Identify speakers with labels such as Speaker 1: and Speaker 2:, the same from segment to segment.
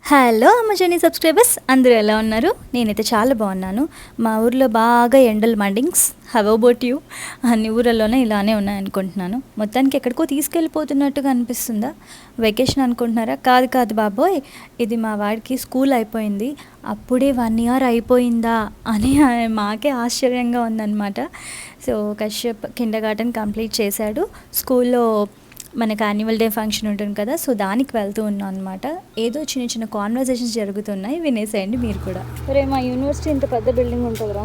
Speaker 1: Hello అమ్మజని subscribers అందరూ ఎలా ఉన్నారు? నేనైతే చాలా బాగున్నాను. మా ఊర్లో బాగా ఎండలు మండింగ్స్. Have about you? అన్ని ఊర్లలోనే ఇలానే ఉన్నాయనుకుంటున్నాను. మొత్తానికి ఎక్కడికో తీసుకెళ్ళిపోతున్నట్టుగా అనిపిస్తుందా? వెకేషన్ అనుకుంటున్నారా? కాదు కాదు బాబోయ్, ఇది మా వాడికి స్కూల్ అయిపోయింది, అప్పుడే 1 year అయిపోయిందా అని మాకే ఆశ్చర్యంగా ఉందన్నమాట. సో కశ్యప్ కిండర్గార్టెన్ కంప్లీట్ చేశాడు. స్కూల్లో మనకు యాన్యువల్ డే ఫంక్షన్ ఉంటుంది కదా, సో దానికి వెళ్తూ ఉన్నాం అనమాట. ఏదో చిన్న చిన్న కాన్వర్జేషన్స్ జరుగుతున్నాయి, వినేసేయండి మీరు కూడా. రే, మా యూనివర్సిటీ ఇంత పెద్ద బిల్డింగ్ ఉంటుందిరా,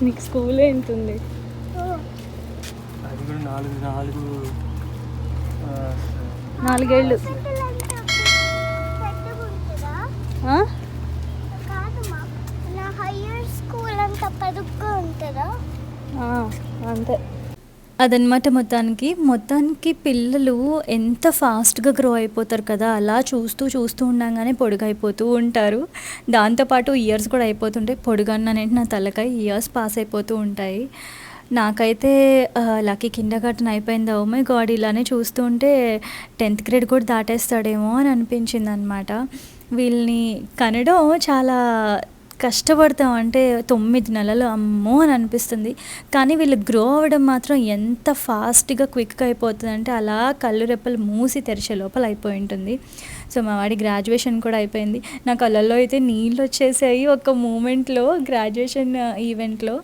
Speaker 1: నీకు స్కూల్ ఎంత ఉంది?
Speaker 2: అది కూడా
Speaker 1: నాలుగేళ్ళు. అంతే అదనమాట. మొత్తానికి పిల్లలు ఎంత ఫాస్ట్గా గ్రో అయిపోతారు కదా, అలా చూస్తూ ఉండగానే పొడుగైపోతూ ఉంటారు. దాంతోపాటు ఇయర్స్ కూడా అయిపోతుంటాయి. పొడుగన్నానంటే నా తలకాయ ఇయర్స్ పాస్ అయిపోతూ ఉంటాయి. నాకైతే లక్కీ కిండర్గార్టెన్ అయిపోయింది. ఓ మై గాడ్, ఇలానే చూస్తూ ఉంటే 10th grade కూడా దాటేస్తాడేమో అని అనిపించింది అనమాట. వీళ్ళని కనడం చాలా కష్టపడతాం, అంటే 9 నెలలు అమ్మో అని అనిపిస్తుంది. కానీ వీళ్ళు గ్రో అవ్వడం మాత్రం ఎంత ఫాస్ట్గా క్విక్గా అయిపోతుంది అంటే అలా కళ్ళు రెప్పలు మూసి తెరిచే లోపల అయిపోయి ఉంటుంది. సో మా వాడి గ్రాడ్యుయేషన్ కూడా అయిపోయింది. నా కళ్ళల్లో అయితే నీళ్ళు వచ్చేసాయి ఒక మూమెంట్లో, గ్రాడ్యుయేషన్ ఈవెంట్లో.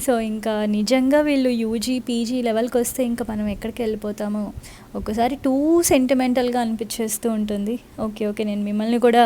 Speaker 1: సో ఇంకా నిజంగా వీళ్ళు యూజీ పీజీ లెవెల్కి వస్తే ఇంకా మనం ఎక్కడికి వెళ్ళిపోతామో ఒక్కసారి టూ సెంటిమెంటల్గా అనిపించేస్తూ ఉంటుంది. ఓకే నేను మిమ్మల్ని కూడా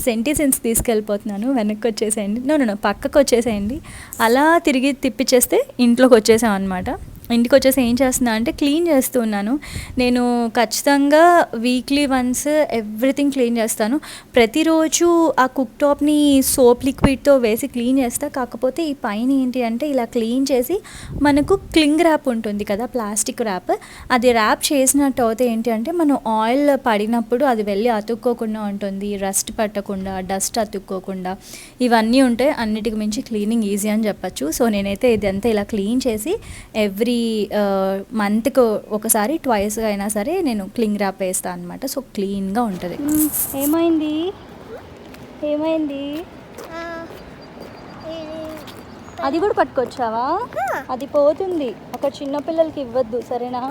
Speaker 1: సెంటిసెన్స్ తీసుకెళ్ళిపోతున్నాను, వెనక్కి వచ్చేసేయండి. నో పక్కకు వచ్చేసేయండి. అలా తిరిగి తిప్పిచేస్తే ఇంట్లోకి వచ్చేసాం అనమాట. ఇంటికి వచ్చేసి ఏం చేస్తున్నా అంటే క్లీన్ చేస్తూ ఉన్నాను. నేను ఖచ్చితంగా వీక్లీ వన్స్ ఎవ్రీథింగ్ క్లీన్ చేస్తాను. ప్రతిరోజు ఆ కుక్ టాప్ని సోప్ లిక్విడ్తో వేసి క్లీన్ చేస్తా. కాకపోతే ఈ పైన ఏంటి అంటే ఇలా క్లీన్ చేసి మనకు క్లింగ్ ర్యాప్ ఉంటుంది కదా, ప్లాస్టిక్ ర్యాప్, అది ర్యాప్ చేసినట్టు అయితే ఏంటి అంటే మనం ఆయిల్ పడినప్పుడు అది వెళ్ళి అతుక్కోకుండా ఉంటుంది, రస్ట్ పట్టకుండా, డస్ట్ అతుక్కోకుండా, ఇవన్నీ ఉంటాయి. అన్నిటికి మించి క్లీనింగ్ ఈజీ అని చెప్పచ్చు. సో నేనైతే ఇదంతా ఇలా క్లీన్ చేసి ఎవ్రీ మంత్కి ఒకసారి ట్వైస్ అయినా సరే నేను క్లింగ్ ర్యాప్ వేస్తాను అనమాట. సో క్లీన్గా ఉంటుంది. ఏమైంది అది కూడా పట్టుకొచ్చావా? అది పోతుంది. ఒక చిన్న పిల్లలకి ఇవ్వద్దు, సరేనా?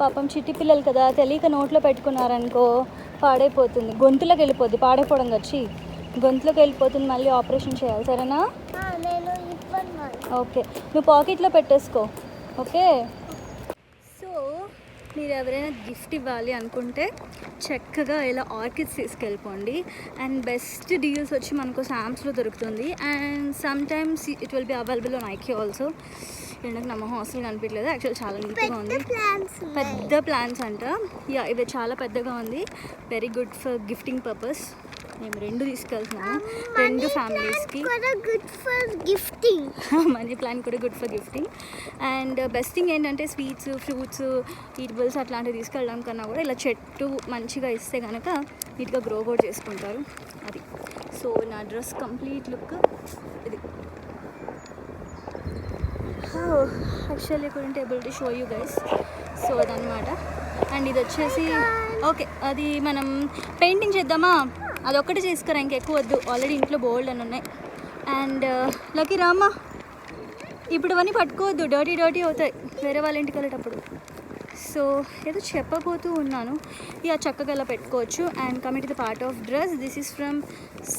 Speaker 1: పాపం చిట్టి పిల్లలు కదా, తెలియక నోట్లో పెట్టుకున్నారనుకో పాడైపోతుంది, గొంతులోకి వెళ్ళిపోద్ది. పాడైపోవడం వచ్చి గొంతులోకి వెళ్ళిపోతుంది, మళ్ళీ ఆపరేషన్ చేయాలి, సరేనా? ఓకే, నువ్వు పాకెట్లో పెట్టేసుకో. ఓకే. సో మీరు ఎవరైనా గిఫ్ట్ ఇవ్వాలి అనుకుంటే చక్కగా ఇలా ఆర్కిడ్స్ తీసుకెళ్ళిపోండి. అండ్ బెస్ట్ డీల్స్ వచ్చి మనకు శామ్స్లో దొరుకుతుంది. And sometimes it will be available on IQ also. ఎందుకంటే నా హాస్టల్ కనిపించలేదు, యాక్చువల్ చాలా నీట్గా ఉంది. పెద్ద ప్లాన్స్ అంట. యా, ఇది చాలా పెద్దగా ఉంది. Very good for gifting purpose. మేము 2 తీసుకెళ్తున్నాము, 2 ఫ్యామిలీస్కి. మనీ ప్లాంట్ కూడా good for gifting. And best thing ఏంటంటే స్వీట్స్, ఫ్రూట్స్, ఈటబుల్స్ అట్లాంటివి తీసుకెళ్ళడం కన్నా కూడా ఇలా చెట్టు మంచిగా ఇస్తే కనుక నీట్గా గ్రో కూడా చేసుకుంటారు. అది. సో నా డ్రెస్ కంప్లీట్ లుక్ ఇది. Actually couldn't able to show you guys. So అదనమాట. అండ్ ఇది వచ్చేసి ఓకే, అది మనం పెయింటింగ్ చేద్దామా? అదొక్కటి చేసుకురా, ఇంకెక్కువ వద్దు, ఆల్రెడీ ఇంట్లో బోల్డ్ అని ఉన్నాయి. అండ్ లక్కీ రామ్మా, ఇప్పుడు అవన్నీ పట్టుకోవద్దు, డర్టీ అవుతాయి వేరే వాళ్ళ ఇంటికి వెళ్ళేటప్పుడు. సో ఏదో చెప్పబోతూ ఉన్నాను. ఇక చక్కగా అలా పెట్టుకోవచ్చు. And coming to the part of dress, this is from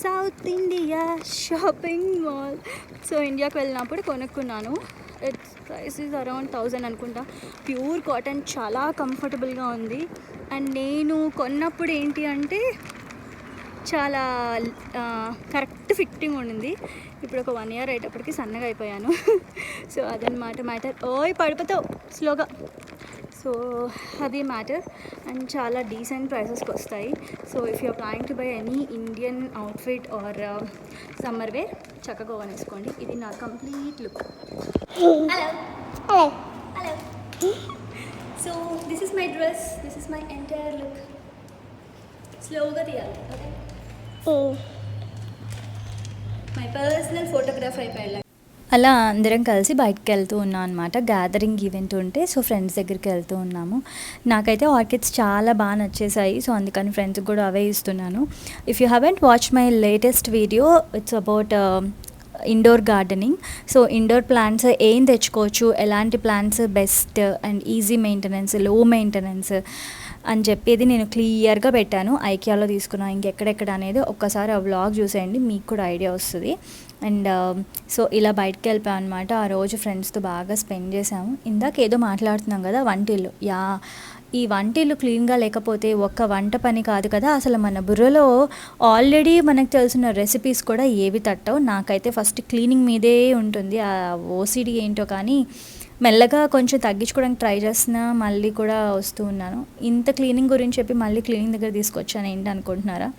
Speaker 1: south India shopping mall. So ఇండియాకి వెళ్ళినప్పుడు కొనుక్కున్నాను. ఇట్స్ ప్రైస్ ఈజ్ అరౌండ్ 1000 అనుకుంటా. ప్యూర్ కాటన్, చాలా కంఫర్టబుల్గా ఉంది. అండ్ నేను కొన్నప్పుడు ఏంటి అంటే చాలా కరెక్ట్ ఫిట్టింగ్ ఉండింది. ఇప్పుడు ఒక 1 year అయ్యేటప్పటికి సన్నగా అయిపోయాను. సో అదనమాట మ్యాటర్. ఓయ్ పడిపోతావు స్లోగా. సో అది మ్యాటర్. అండ్ చాలా డీసెంట్ ప్రైసెస్కి వస్తాయి. So if you are planning to buy any Indian outfit or summer wear, చక్కగా కొనేసుకోండి. ఇది నా complete look. Hello. So this is my dress, this is my entire look. స్లోగా తీయాలి, ఓకే? మై పర్సనల్ ఫోటోగ్రాఫర్ అయిపోయాడు. అలా అందరం కలిసి బయటకి వెళ్తూ ఉన్నాం అనమాట. గ్యాదరింగ్ ఈవెంట్ ఉంటే సో ఫ్రెండ్స్ దగ్గరికి వెళ్తూ ఉన్నాము. నాకైతే ఆర్కిడ్స్ చాలా బాగా నచ్చేసాయి. సో అందుకని ఫ్రెండ్స్కి కూడా అవే ఇస్తున్నాను. If you haven't watch my latest video, it's about indoor gardening. So indoor plants ఏం తెచ్చుకోవచ్చు, ఎలాంటి plants best and easy maintenance, low maintenance అని చెప్పేది నేను క్లియర్గా పెట్టాను. ఐకియాలో తీసుకున్నాను ఇంకెక్కడెక్కడ అనేది ఒక్కసారి ఆ వ్లాగ్ చూసేయండి, మీకు కూడా ఐడియా వస్తుంది. అండ్ సో ఇలా బయటకు వెళ్ళిపోయాం అనమాట. ఆ రోజు ఫ్రెండ్స్తో బాగా స్పెండ్ చేసాము. ఇందాక ఏదో మాట్లాడుతున్నాం కదా వంటిల్లు. ఈ వంటిల్లు క్లీన్గా లేకపోతే ఒక్క వంట పని కాదు కదా, అసలు మన బుర్రలో ఆల్రెడీ మనకు తెలిసిన రెసిపీస్ కూడా ఏవి తట్టవు. నాకైతే ఫస్ట్ క్లీనింగ్ మీదే ఉంటుంది ఆ ఓసిడి ఏంటో, కానీ మెల్లగా కొంచెం తగ్గించుకోవడానికి ట్రై చేస్తున్నా, మళ్ళీ కూడా వస్తూ ఉన్నాను. ఇంత క్లీనింగ్ గురించి చెప్పి మళ్ళీ క్లీనింగ్ దగ్గర తీసుకొచ్చాను ఏంటి అనుకుంటున్నారా?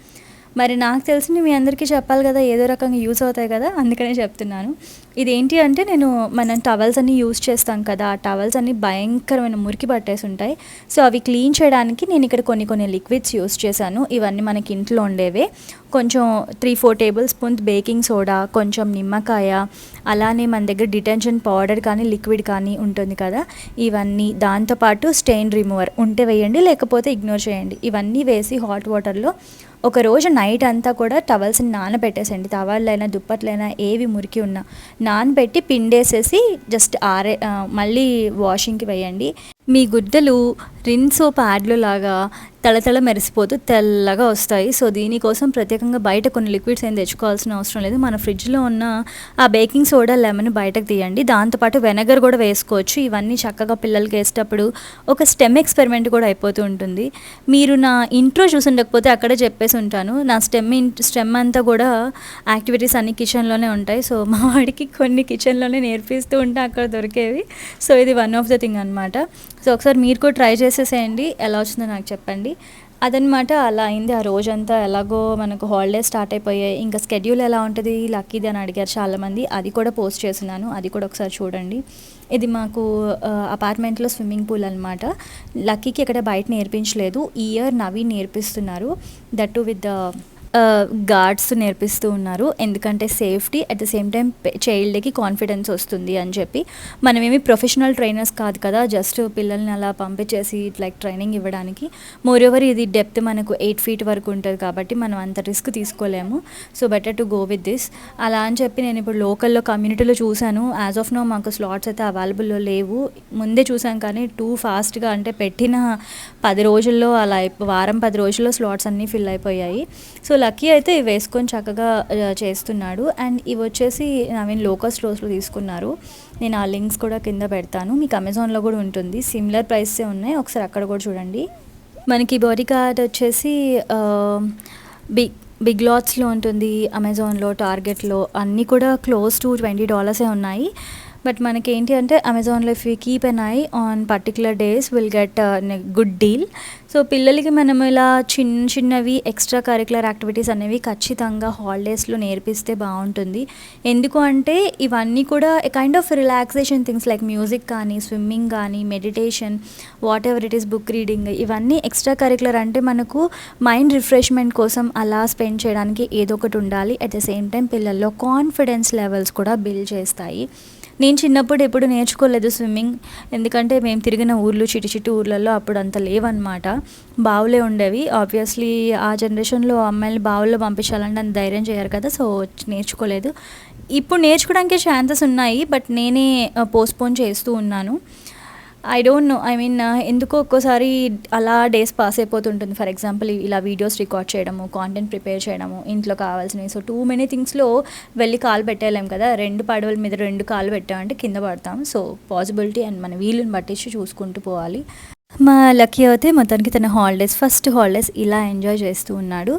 Speaker 1: మరి నాకు తెలిసింది మీ అందరికీ చెప్పాలి కదా, ఏదో రకంగా యూస్ అవుతాయి కదా, అందుకనే చెప్తున్నాను. ఇదేంటి అంటే మనం టవల్స్ అన్నీ యూస్ చేస్తాం కదా, ఆ టవల్స్ అన్నీ భయంకరమైన మురికి పట్టేసి ఉంటాయి. సో అవి క్లీన్ చేయడానికి నేను ఇక్కడ కొన్ని లిక్విడ్స్ యూస్ చేశాను. ఇవన్నీ మనకి ఇంట్లో ఉండేవే. కొంచెం 3-4 టేబుల్ స్పూన్స్ బేకింగ్ సోడా, కొంచెం నిమ్మకాయ, అలానే మన దగ్గర డిటర్జెంట్ పౌడర్ కానీ లిక్విడ్ కానీ ఉంటుంది కదా, ఇవన్నీ, దాంతోపాటు స్టెయిన్ రిమూవర్ ఉంటే వేయండి, లేకపోతే ఇగ్నోర్ చేయండి. ఇవన్నీ వేసి హాట్ వాటర్లో ఒక రోజు నైట్ అంతా కూడా టవల్స్ని నానబెట్టేసండి. టవల్లైనా దుప్పట్లైనా ఏవి మురికి ఉన్నా నానబెట్టి పిండేసేసి జస్ట్ మళ్ళీ వాషింగ్కి వేయండి. మీ గుడ్డలు రిన్స్ ప్యాడ్లు లాగా తళతళ మెరిసిపోతూ తెల్లగా వస్తాయి. సో దీనికోసం ప్రత్యేకంగా బయట కొన్ని లిక్విడ్స్ ఏం తెచ్చుకోవాల్సిన అవసరం లేదు. మన ఫ్రిడ్జ్లో ఉన్న ఆ బేకింగ్ సోడా, లెమన్ బయటకు తీయండి. దాంతోపాటు వెనగర్ కూడా వేసుకోవచ్చు. ఇవన్నీ చక్కగా పిల్లలకి వేసేటప్పుడు ఒక స్టెమ్ ఎక్స్పెరిమెంట్ కూడా అయిపోతూ ఉంటుంది. మీరు నా ఇంట్రో చూసి ఉండకపోతే అక్కడే చెప్పేసి ఉంటాను. నా స్టెమ్ అంతా కూడా యాక్టివిటీస్ అన్ని కిచెన్లోనే ఉంటాయి. సో మా వాడికి కొన్ని కిచెన్లోనే నేర్పిస్తూ ఉంటే అక్కడ దొరికేవి. సో ఇది వన్ ఆఫ్ ద థింగ్ అనమాట. సో ఒకసారి మీరు కూడా ట్రై చేసేసేయండి, ఎలా వచ్చిందో నాకు చెప్పండి. అదనమాట. అలా అయింది ఆ రోజంతా. ఎలాగో మనకు హాలిడేస్ స్టార్ట్ అయిపోయాయి. ఇంకా స్కెడ్యూల్ ఎలా ఉంటుంది లక్కీది అని అడిగారు చాలామంది. అది కూడా పోస్ట్ చేస్తున్నాను, అది కూడా ఒకసారి చూడండి. ఇది మాకు అపార్ట్మెంట్లో స్విమ్మింగ్ పూల్ అనమాట. లక్కీకి ఇక్కడ బయట నేర్పించలేదు, ఈ ఇయర్ నవీన్ నేర్పిస్తున్నారు. That too with the guards నేర్పిస్తూ ఉన్నారు. ఎందుకంటే safety, at the same time చైల్డ్కి కాన్ఫిడెన్స్ వస్తుంది అని చెప్పి. మనమేమి ప్రొఫెషనల్ ట్రైనర్స్ కాదు కదా, జస్ట్ పిల్లల్ని అలా పంపించేసి లైక్ ట్రైనింగ్ ఇవ్వడానికి. మోరోవర్ ఇది డెప్త్ మనకు 8 feet వరకు ఉంటుంది కాబట్టి మనం అంత రిస్క్ తీసుకోలేము. So better to go with this. అలా అని చెప్పి నేను ఇప్పుడు లోకల్లో కమ్యూనిటీలో చూశాను. యాజ్ ఆఫ్ నో మాకు స్లాట్స్ అయితే అవైలబుల్లో లేవు. ముందే చూసాం కానీ టూ ఫాస్ట్గా, అంటే పెట్టిన 10 రోజుల్లో అలా వారం 10 రోజుల్లో స్లాట్స్ అన్నీ ఫిల్ అయిపోయాయి. సో లక్కీ అయితే ఇవి వేసుకొని చక్కగా చేస్తున్నాడు. అండ్ ఇవి వచ్చేసి నవీన్ లోకల్ స్టోర్స్లో తీసుకున్నారు. నేను ఆ లింక్స్ కూడా కింద పెడతాను, మీకు అమెజాన్లో కూడా ఉంటుంది. సిమిలర్ ప్రైసే ఉన్నాయి, ఒకసారి అక్కడ కూడా చూడండి. మనకి బాడీ గార్డ్ వచ్చేసి బిగ్ లాట్స్లో ఉంటుంది, అమెజాన్లో, టార్గెట్లో అన్నీ కూడా క్లోజ్ టు $20 ఉన్నాయి. బట్ మనకి ఏంటి అంటే అమెజాన్లో if you keep N I on particular days will get good deal. So పిల్లలకి మనం ఇలా చిన్నవి ఎక్స్ట్రా కరికులర్ యాక్టివిటీస్ అనేవి ఖచ్చితంగా హాలిడేస్లో నేర్పిస్తే బాగుంటుంది. ఎందుకు అంటే ఇవన్నీ కూడా kind of relaxation things like music కానీ, స్విమ్మింగ్ కానీ, meditation, what ever it is, book reading, ఇవన్నీ ఎక్స్ట్రా కరికులర్. అంటే మనకు మైండ్ రిఫ్రెష్మెంట్ కోసం అలా స్పెండ్ చేయడానికి ఏదో ఒకటి ఉండాలి. అట్ ద సేమ్ టైం పిల్లల్లో కాన్ఫిడెన్స్ లెవెల్స్ కూడా బిల్డ్ చేస్తాయి. నేను చిన్నప్పుడు ఎప్పుడు నేర్చుకోలేదు స్విమ్మింగ్, ఎందుకంటే మేము తిరిగిన ఊర్లు చిటి ఊర్లలో అప్పుడు అంత లేవన్నమాట, బావులే ఉండేవి. ఆబ్వియస్లీ ఆ జనరేషన్లో అమ్మాయిలు బావుల్లో పంపించాలంటే అంత ధైర్యం చేయరు కదా, సో నేర్చుకోలేదు. ఇప్పుడు నేర్చుకోవడానికి ఛాన్సెస్ ఉన్నాయి, బట్ నేనే పోస్ట్పోన్ చేస్తూ ఉన్నాను. I don't know, I mean ఎందుకో ఒక్కోసారి అలా డేస్ పాస్ అయిపోతుంటుంది. ఫర్ ఎగ్జాంపుల్ ఇలా వీడియోస్ రికార్డ్ చేయడము, కాంటెంట్ ప్రిపేర్ చేయడము, ఇంట్లో కావాల్సినవి. సో టూ మెనీ థింగ్స్లో వెళ్ళి కాలు పెట్టేయలేం కదా, 2 పడవల మీద 2 కాలు పెట్టామంటే కింద పడతాం. సో పాసిబిలిటీ అండ్ మన వీలుని పట్టించి చూసుకుంటూ పోవాలి. మా లక్కీ అయితే మొత్తానికి తన ఫస్ట్ హాలిడేస్ ఇలా ఎంజాయ్ చేస్తూ ఉన్నాడు.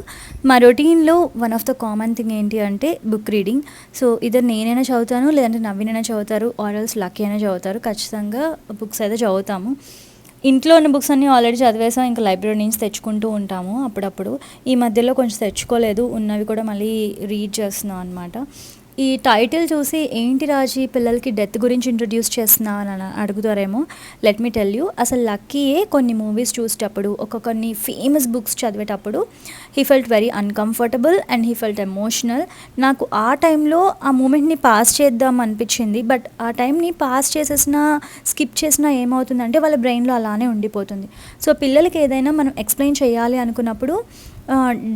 Speaker 1: మా రొటీన్లో one of the common thing ఏంటి అంటే బుక్ రీడింగ్. సో ఇద్దరు నేనైనా చదువుతాను, లేదంటే నవీనైనా చదువుతారు, ఆర్ఎల్స్ లక్కీ అయినా చదువుతారు. ఖచ్చితంగా బుక్స్ అయితే చదువుతాము. ఇంట్లో ఉన్న బుక్స్ అన్నీ ఆల్రెడీ చదివేసాం, ఇంకా లైబ్రరీ నుంచి తెచ్చుకుంటూ ఉంటాము అప్పుడప్పుడు. ఈ మధ్యలో కొంచెం తెచ్చుకోలేదు, ఉన్నవి కూడా మళ్ళీ రీడ్ చేస్తున్నాం అనమాట. ఈ టైటిల్ చూసి ఏంటి రాజీ పిల్లలకి డెత్ గురించి ఇంట్రడ్యూస్ చేస్తున్నావు అని అడుగుతారేమో. లెట్ మీ టెల్ యూ, అసలు లక్కీయే కొన్ని మూవీస్ చూసేటప్పుడు, కొన్ని ఫేమస్ బుక్స్ చదివేటప్పుడు he felt very uncomfortable and he felt emotional. నాకు ఆ టైంలో ఆ మూమెంట్ని పాస్ చేద్దాం అనిపించింది, బట్ ఆ టైంని పాస్ చేసేసినా స్కిప్ చేసినా ఏమవుతుందంటే వాళ్ళ బ్రెయిన్లో అలానే ఉండిపోతుంది. సో పిల్లలకి ఏదైనా మనం ఎక్స్ప్లెయిన్ చేయాలి అనుకున్నప్పుడు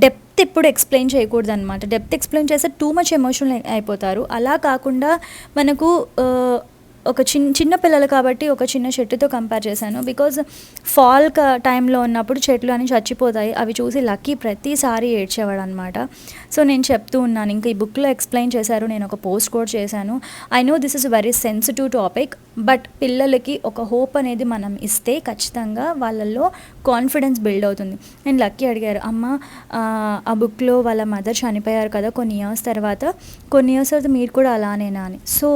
Speaker 1: డెప్త్ ఎప్పుడు ఎక్స్ప్లెయిన్ చేయకూడదు అనమాట. డెప్త్ ఎక్స్ప్లెయిన్ చేస్తే టూ మచ్ ఎమోషనల్ అయిపోతారు. అలా కాకుండా మనకు ఒక చిన్న పిల్లలు కాబట్టి ఒక చిన్న చెట్టుతో కంపేర్ చేశాను. బికాజ్ ఫాల్ టైంలో ఉన్నప్పుడు చెట్లు అని చచ్చిపోతాయి, అవి చూసి లక్కీ ప్రతిసారి ఏడ్చేవాడు అనమాట. సో నేను చెప్తూ ఉన్నాను, ఇంకా ఈ బుక్లో ఎక్స్ప్లెయిన్ చేశారు, నేను ఒక పోస్ట్ కూడా చేశాను. I know this is very sensitive topic, but పిల్లలకి ఒక హోప్ అనేది మనం ఇస్తే ఖచ్చితంగా వాళ్ళల్లో కాన్ఫిడెన్స్ బిల్డ్ అవుతుంది. నేను లక్కీ అడిగారు, అమ్మ ఆ బుక్లో వాళ్ళ మదర్ చనిపోయారు కదా కొన్ని ఇయర్స్ తర్వాత మీరు కూడా అలానేనా అని. సో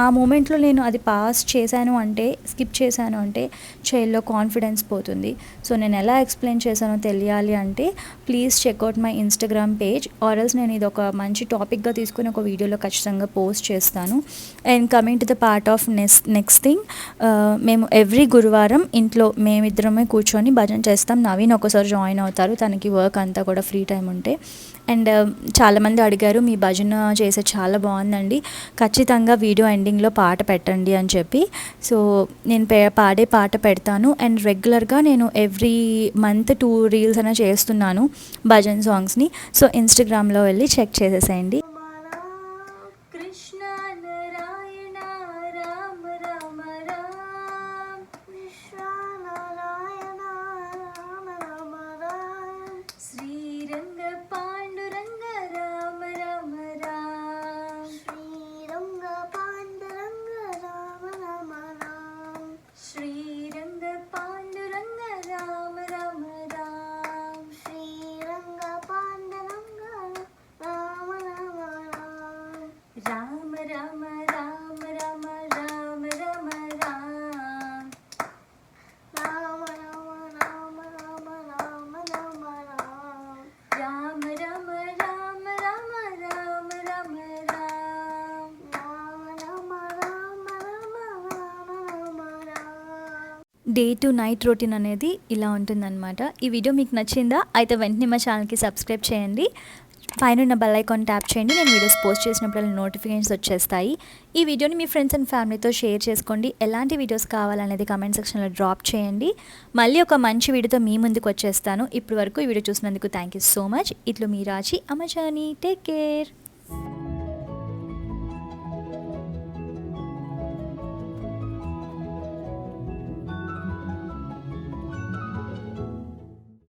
Speaker 1: ఆ మూమెంట్లో నేను అది పాస్ చేశాను అంటే, స్కిప్ చేశాను అంటే చైల్డ్లో కాన్ఫిడెన్స్ పోతుంది. సో నేను ఎలా ఎక్స్ప్లెయిన్ చేశానో తెలియాలి అంటే please check out my Instagram page, reels నేను ఇది ఒక మంచి టాపిక్గా తీసుకుని ఒక వీడియోలో ఖచ్చితంగా పోస్ట్ చేస్తాను. And coming to the part of next thing, మేము ఎవ్రీ గురువారం ఇంట్లో మేమిద్దరమే కూర్చొని భజన చేస్తాం. నవీన్ ఒకసారి జాయిన్ అవుతారు, తనకి వర్క్ అంతా కూడా ఫ్రీ టైం ఉంటే. అండ్ చాలామంది అడిగారు, మీ భజన చేసే చాలా బాగుందండి, ఖచ్చితంగా వీడియో ఎండింగ్లో పాట పెట్టండి అని చెప్పి. సో నేను పాడే పాట పెడతాను. అండ్ రెగ్యులర్గా నేను ఎవ్రీ మంత్ 2 రీల్స్ అయినా చేస్తున్నాను భజన్ సాంగ్స్ని. సో ఇన్స్టాగ్రామ్లో వెళ్ళి చెక్ చేసేసేయండి. డే టు నైట్ రొటీన్ అనేది ఇలా ఉంటుందన్నమాట. ఈ వీడియో మీకు నచ్చిందా? అయితే వెంటనే మా ఛానల్కి సబ్స్క్రైబ్ చేయండి, పైన ఉన్న బెల్ ఐకాన్ ట్యాప్ చేయండి. నేను వీడియోస్ పోస్ట్ చేసినప్పుడు నోటిఫికేషన్స్ వచ్చేస్తాయి. ఈ వీడియోని మీ ఫ్రెండ్స్ అండ్ ఫ్యామిలీతో షేర్ చేసుకోండి. ఎలాంటి వీడియోస్ కావాలనేది కమెంట్ సెక్షన్లో డ్రాప్ చేయండి. మళ్ళీ ఒక మంచి వీడియోతో మీ ముందుకు వచ్చేస్తాను. ఇప్పటి వరకు ఈ వీడియో చూసినందుకు థ్యాంక్ యూ సో మచ్. ఇట్లు మీ రాజీ అమజాని. Take care.